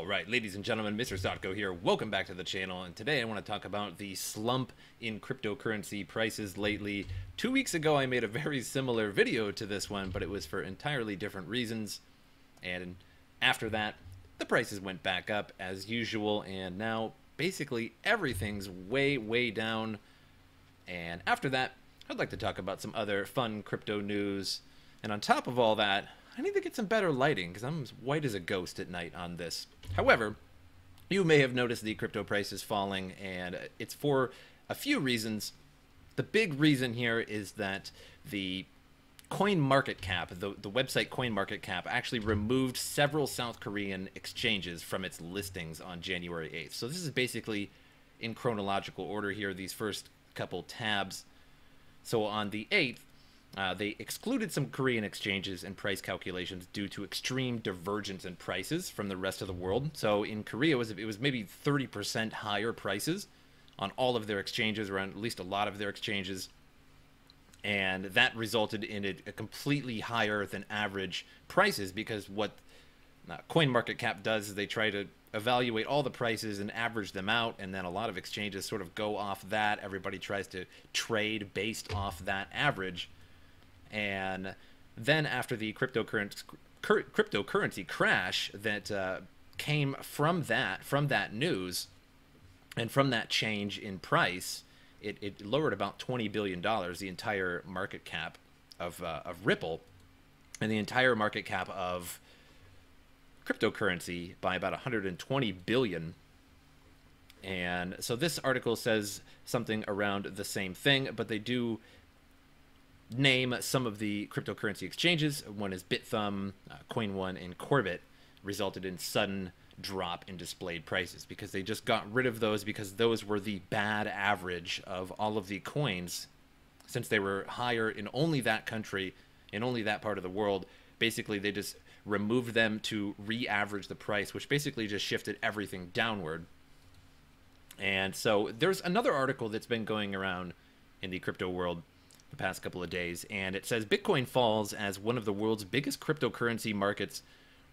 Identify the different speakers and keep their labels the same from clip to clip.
Speaker 1: Alright, ladies and gentlemen, MrSotko here. Welcome back to the channel, and today I want to talk about the slump in cryptocurrency prices lately. 2 weeks ago I made a very similar video to this one, but it was for entirely different reasons. And after that, the prices went back up as usual, and now basically everything's way down. And after that, I'd like to talk about some other fun crypto news. And on top of all that, I need to get some better lighting because I'm as white as a ghost at night on this. However, you may have noticed the crypto prices falling, and it's for a few reasons. The big reason here is that the CoinMarketCap, the website CoinMarketCap, actually removed several South Korean exchanges from its listings on January 8th. So this is basically in chronological order here, these first couple tabs. So on the 8th, they excluded some Korean exchanges and price calculations due to extreme divergence in prices from the rest of the world. So in Korea, it was maybe 30% higher prices on all of their exchanges, or on at least a lot of their exchanges. And that resulted in a completely higher than average prices, because what CoinMarketCap does is they try to evaluate all the prices and average them out, and then a lot of exchanges sort of go off that. Everybody tries to trade based off that average. And then after the cryptocurrency crash that came from that news and from that change in price, it lowered about $20 billion, the entire market cap of Ripple, and the entire market cap of cryptocurrency by about 120 billion. And so this article says something around the same thing, but they do name some of the cryptocurrency exchanges. One is BitThumb, Coin1, and Corbit, resulted in sudden drop in displayed prices because they just got rid of those, because those were the bad average of all of the coins, since they were higher in only that country, in only that part of the world. Basically they just removed them to re-average the price, which basically just shifted everything downward. And so there's another article that's been going around in the crypto world the past couple of days, and it says Bitcoin falls as one of the world's biggest cryptocurrency markets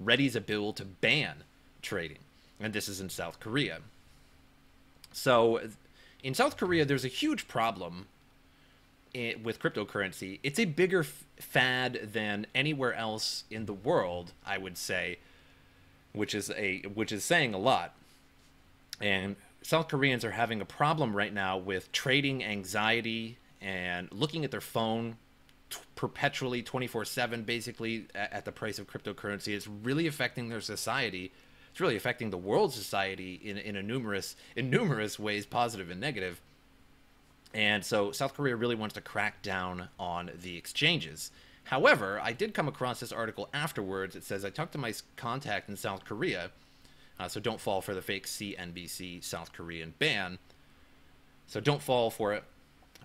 Speaker 1: readies a bill to ban trading. And this is in South Korea. So in South Korea, there's a huge problem with cryptocurrency. It's a bigger fad than anywhere else in the world, I would say, which is saying a lot. And South Koreans are having a problem right now with trading anxiety and looking at their phone perpetually 24/7, basically, at the price of cryptocurrency. It's really affecting their society. It's really affecting the world's society in numerous ways, positive and negative. And so South Korea really wants to crack down on the exchanges. However, I did come across this article afterwards. It says, I talked to my contact in South Korea, so don't fall for the fake CNBC South Korean ban. So don't fall for it.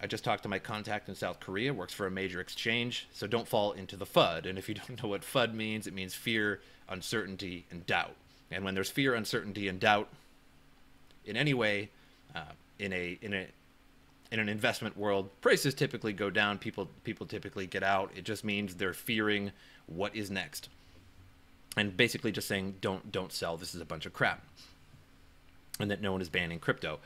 Speaker 1: I just talked to my contact in South Korea, works for a major exchange, so don't fall into the FUD. And if you don't know what FUD means, it means fear, uncertainty, and doubt. And when there's fear, uncertainty, and doubt in any way, in an investment world, prices typically go down. People typically get out. It just means they're fearing what is next, and basically just saying don't sell. This is a bunch of crap, and that no one is banning crypto.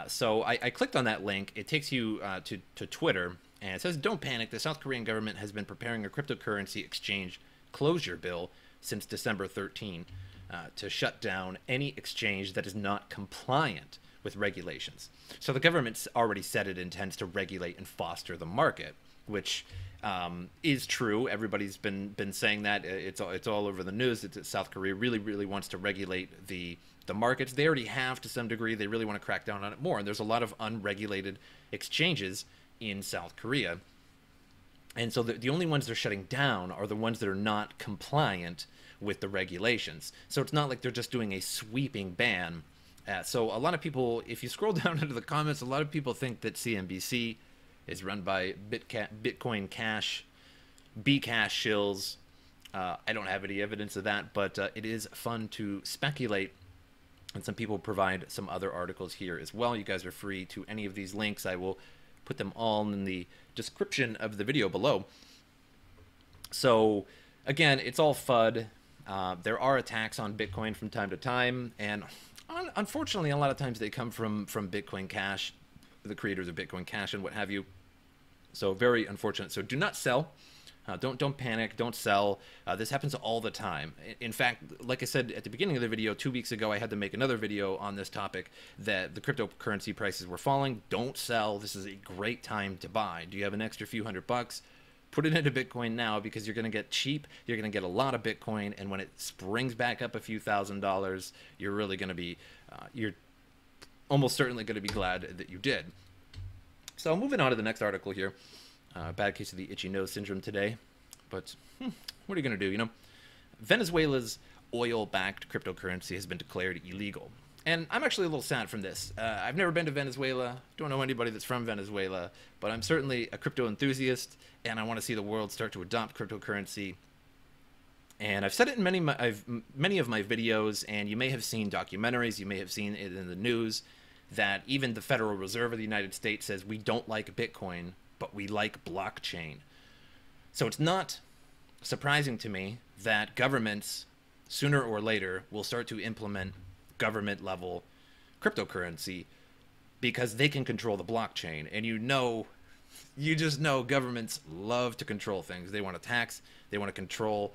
Speaker 1: So I clicked on that link. It takes you to Twitter, and it says, don't panic. The South Korean government has been preparing a cryptocurrency exchange closure bill since December 13 to shut down any exchange that is not compliant with regulations. So the government's already said it intends to regulate and foster the market, which is true. Everybody's been saying that. It's all over the news. It's South Korea really wants to regulate the markets. They already have to some degree. They really want to crack down on it more. And there's a lot of unregulated exchanges in South Korea. And so the only ones they're shutting down are the ones that are not compliant with the regulations. So it's not like they're just doing a sweeping ban. So a lot of people, if you scroll down into the comments, a lot of people think that CNBC is run by Bitcoin Cash, Bcash shills. I don't have any evidence of that, but it is fun to speculate. And some people provide some other articles here as well. You guys are free to any of these links. I will put them all in the description of the video below. So again, it's all FUD. There are attacks on Bitcoin from time to time, and unfortunately, a lot of times they come from Bitcoin Cash, the creators of Bitcoin Cash and what have you. So very unfortunate. So do not sell. Don't panic. Don't sell. This happens all the time. In fact, like I said at the beginning of the video, 2 weeks ago, I had to make another video on this topic that the cryptocurrency prices were falling. Don't sell. This is a great time to buy. Do you have an extra few $100? Put it into Bitcoin now, because you're going to get cheap. You're going to get a lot of Bitcoin, and when it springs back up a few $1,000s, you're really going to be, you're almost certainly going to be glad that you did. So moving on to the next article here. Bad case of the itchy nose syndrome today, but what are you going to do? You know, Venezuela's oil-backed cryptocurrency has been declared illegal. And I'm actually a little sad from this. I've never been to Venezuela, don't know anybody that's from Venezuela, but I'm certainly a crypto enthusiast, and I want to see the world start to adopt cryptocurrency. And I've said it in many of my videos, and you may have seen documentaries, you may have seen it in the news, that even the Federal Reserve of the United States says we don't like Bitcoin, but we like blockchain. So it's not surprising to me that governments, sooner or later, will start to implement government-level cryptocurrency, because they can control the blockchain. And you just know governments love to control things. They want to tax, they want to control.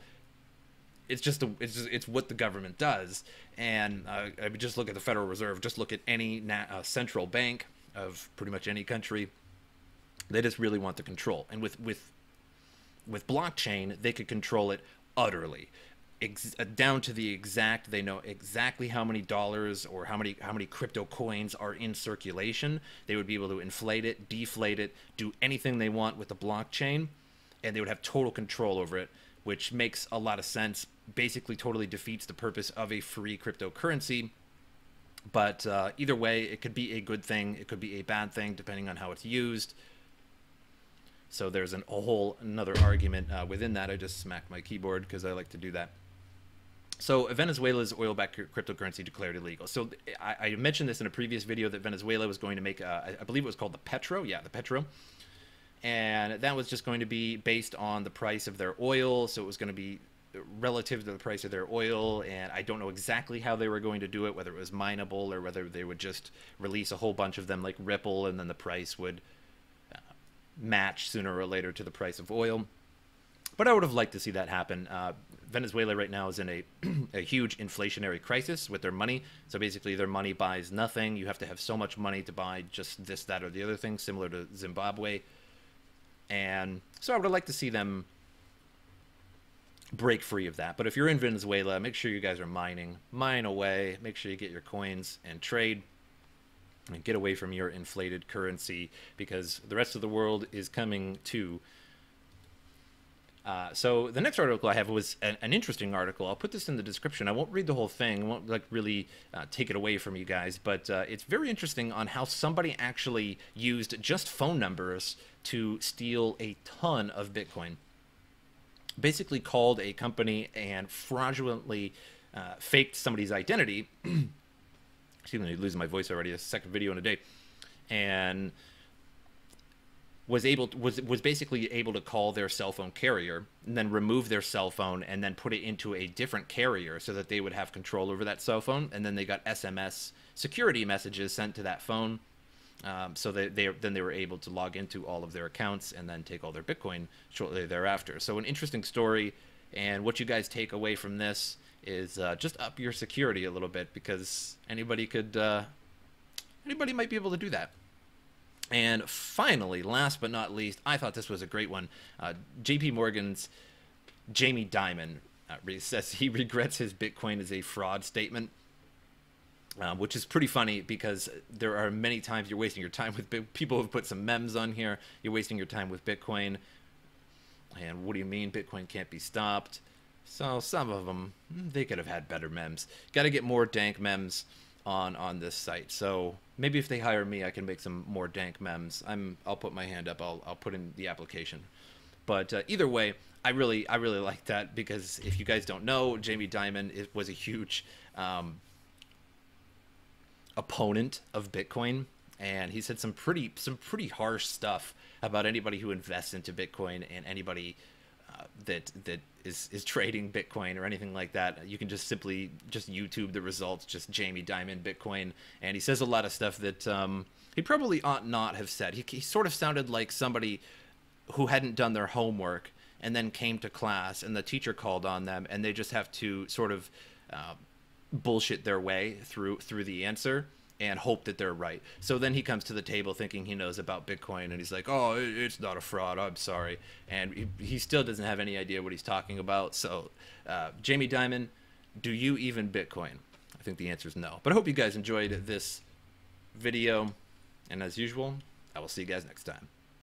Speaker 1: It's what the government does. And I would just look at the Federal Reserve, just look at any central bank of pretty much any country. They just really want the control. And with blockchain, they could control it utterly, down to the exact. They know exactly how many dollars or how many crypto coins are in circulation. They would be able to inflate it, deflate it, do anything they want with the blockchain, and they would have total control over it, which makes a lot of sense. Basically totally defeats the purpose of a free cryptocurrency. But either way, it could be a good thing, it could be a bad thing, depending on how it's used. So there's another argument within that. I just smacked my keyboard because I like to do that. So Venezuela's oil-backed cryptocurrency declared illegal. So I mentioned this in a previous video, that Venezuela was going to make, I believe it was called the Petro. Yeah, the Petro. And that was just going to be based on the price of their oil. So it was going to be relative to the price of their oil. And I don't know exactly how they were going to do it, whether it was mineable or whether they would just release a whole bunch of them like Ripple, and then the price would match sooner or later to the price of oil. But I would have liked to see that happen. Venezuela right now is in a huge inflationary crisis with their money. So basically their money buys nothing. You have to have so much money to buy just this, that, or the other thing, similar to Zimbabwe. And so I would like to see them break free of that. But if you're in Venezuela, make sure you guys are mine away. Make sure you get your coins and trade, and get away from your inflated currency, because the rest of the world is coming too. So the next article I have was an interesting article. I'll put this in the description. I won't read the whole thing. I won't really take it away from you guys, but it's very interesting on how somebody actually used just phone numbers to steal a ton of Bitcoin. Basically called a company and fraudulently faked somebody's identity. Excuse me, I'm losing my voice already. A second video in a day. And was basically able to call their cell phone carrier and then remove their cell phone and then put it into a different carrier so that they would have control over that cell phone. And then they got SMS security messages sent to that phone. So then they were able to log into all of their accounts and then take all their Bitcoin shortly thereafter. So an interesting story. And what you guys take away from this is just up your security a little bit, because anybody might be able to do that. And finally, last but not least, I thought this was a great one. JP Morgan's Jamie Dimon says he regrets his Bitcoin is a fraud statement, which is pretty funny, because there are many times you're wasting your time with people have put some memes on here. You're wasting your time with Bitcoin. And what do you mean Bitcoin can't be stopped? So some of them, they could have had better memes. Got to get more dank memes on this site. So maybe if they hire me, I can make some more dank memes. I'll put my hand up. I'll put in the application. But either way, I really like that, because if you guys don't know, Jamie Dimon was a huge opponent of Bitcoin, and he said some pretty harsh stuff about anybody who invests into Bitcoin and anybody that is trading Bitcoin or anything like that. You can just simply just YouTube the results, just Jamie Dimon Bitcoin, and he says a lot of stuff that he probably ought not have said. He sort of sounded like somebody who hadn't done their homework and then came to class and the teacher called on them and they just have to sort of bullshit their way through the answer and hope that they're right. So then he comes to the table thinking he knows about Bitcoin and he's like, oh, it's not a fraud, I'm sorry. And he still doesn't have any idea what he's talking about. So Jamie Dimon, do you even Bitcoin? I think the answer is no. But I hope you guys enjoyed this video. And as usual, I will see you guys next time.